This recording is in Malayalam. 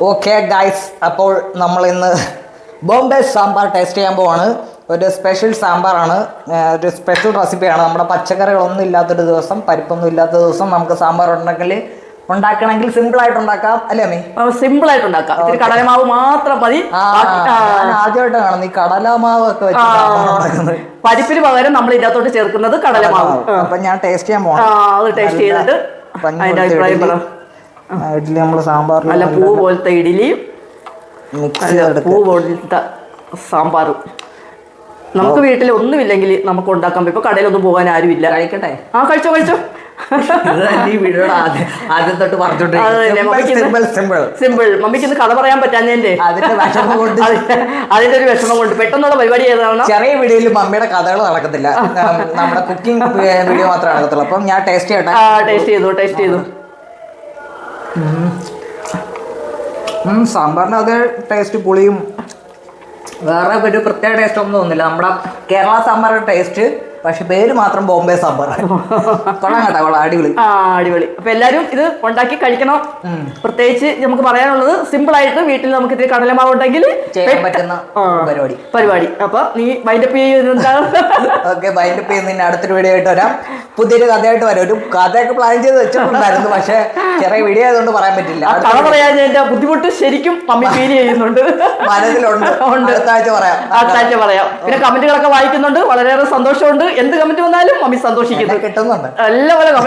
ഓക്കെ ഗൈസ്, അപ്പോൾ നമ്മൾ ഇന്ന് ബോംബെ സാമ്പാർ ടേസ്റ്റ് ചെയ്യാൻ പോവാണ്. ഒരു സ്പെഷ്യൽ സാമ്പാറാണ്, ഒരു സ്പെഷ്യൽ റെസിപ്പിയാണ്. നമ്മുടെ പച്ചക്കറികളൊന്നും ഇല്ലാത്തൊരു ദിവസം, പരിപ്പൊന്നും ഇല്ലാത്ത ദിവസം നമുക്ക് സാമ്പാർ ഉണ്ടാക്കണമെങ്കിൽ സിമ്പിൾ ആയിട്ട് ഉണ്ടാക്കാം അല്ലേ അമ്മേ? സിമ്പിൾ ആയിട്ട് ഉണ്ടാക്കാം. ഇത്തിരി കടലമാവ് മാത്രം മതി. ഞാൻ ആദ്യമായിട്ട് കാണുന്നു ഈ കടലമാവ് ഒക്കെ വെച്ച് പരിപ്പിന് പകരം നമ്മൾ ഇതിനകത്തോട്ട് ചേർക്കുന്നത് കടലമാവ്. അപ്പൊ ഞാൻ ടേസ്റ്റ് ചെയ്യാൻ പോകണം. അത് ടേസ്റ്റ് ചെയ്തിട്ട് അതിന്റെ അഭിപ്രായം പറ. ഇഡ്ഡലി നമ്മൾ സാമ്പാർ നല്ല പൂ പോലത്തെ ഇഡ്ഡലി, പൂ പോലത്തെ സാമ്പാറും നമുക്ക് വീട്ടിൽ ഒന്നുമില്ലെങ്കിൽ നമുക്ക് ഉണ്ടാക്കാൻ പറ്റും. ഇപ്പൊ കടയിലൊന്നും പോകാൻ ആരുമില്ല. കഴിക്കട്ടെ? കഴിച്ചോ കഴിച്ചോ. സിമ്പിൾ. മമ്മിക്ക് ഇന്ന് കഥ പറയാൻ പറ്റാഞ്ഞേ അതിന്റെ ഒരു വിഷമം കൊണ്ട് പെട്ടെന്നുള്ള പരിപാടി ഏതാണ്. ചെറിയ വീഡിയോയിൽ മമ്മിയുടെ കഥകൾ നടക്കത്തില്ല, നമ്മുടെ കുക്കിംഗ് വീഡിയോ മാത്രമേ നടക്കത്തുള്ളൂ. അപ്പം ഞാൻ ടേസ്റ്റ് ചെയ്യട്ടെ. ടേസ്റ്റ് ചെയ്തു. സാമ്പാറിന് അതേ ടേസ്റ്റ്, പുളിയും വേറെ ഒരു പ്രത്യേക ടേസ്റ്റ് ഒന്നും തോന്നില്ല. നമ്മുടെ കേരള സാമ്പാറിന്റെ ടേസ്റ്റ്, പക്ഷെ പേര് മാത്രം ബോംബെ സാമ്പാർ. കൊള്ളാം കേട്ടോ, കൊള്ളാം, അടിപൊളി. അടിപൊളി. അപ്പൊ എല്ലാരും ഇത് ഉണ്ടാക്കി കഴിക്കണം. പ്രത്യേകിച്ച് നമുക്ക് പറയാനുള്ളത്, സിമ്പിൾ ആയിട്ട് വീട്ടിൽ നമുക്ക് ഇത്തിരി കടലമാവ് ഉണ്ടെങ്കിൽ ചെയ്യാൻ പറ്റുന്ന പരിപാടി. അപ്പൊ നീ വൈൻഡപ്പ് ചെയ്യുന്നതാണ്. ഓക്കെ, വൈൻഡപ്പ് ചെയ്യുന്നതിന് അടുത്തൊരു വീഡിയോ ആയിട്ട് വരാം. പുതിയൊരു കഥയായിട്ട് വരാം. ഒരു കഥയൊക്കെ പ്ലാൻ ചെയ്ത് വെച്ചിട്ടുണ്ടായിരുന്നു, പക്ഷെ ചെറിയ വീഡിയോ ആയതുകൊണ്ട് പറയാൻ പറ്റില്ല. കഥ പറയാൻ എന്റെ ബുദ്ധിമുട്ട് ശരിക്കും മമ്മി ഫീൽ ചെയ്യുന്നുണ്ട്, മനസ്സിലുണ്ട്. അടുത്ത ആഴ്ച പറയാം. പിന്നെ കമന്റുകളൊക്കെ വായിക്കുന്നുണ്ട്, വളരെയേറെ സന്തോഷമുണ്ട്. എന്ത് കമന്റ് വന്നാലും മമ്മി സന്തോഷിക്കുന്നു. കിട്ടുന്നുണ്ട് എല്ലാവരും കമന്റ്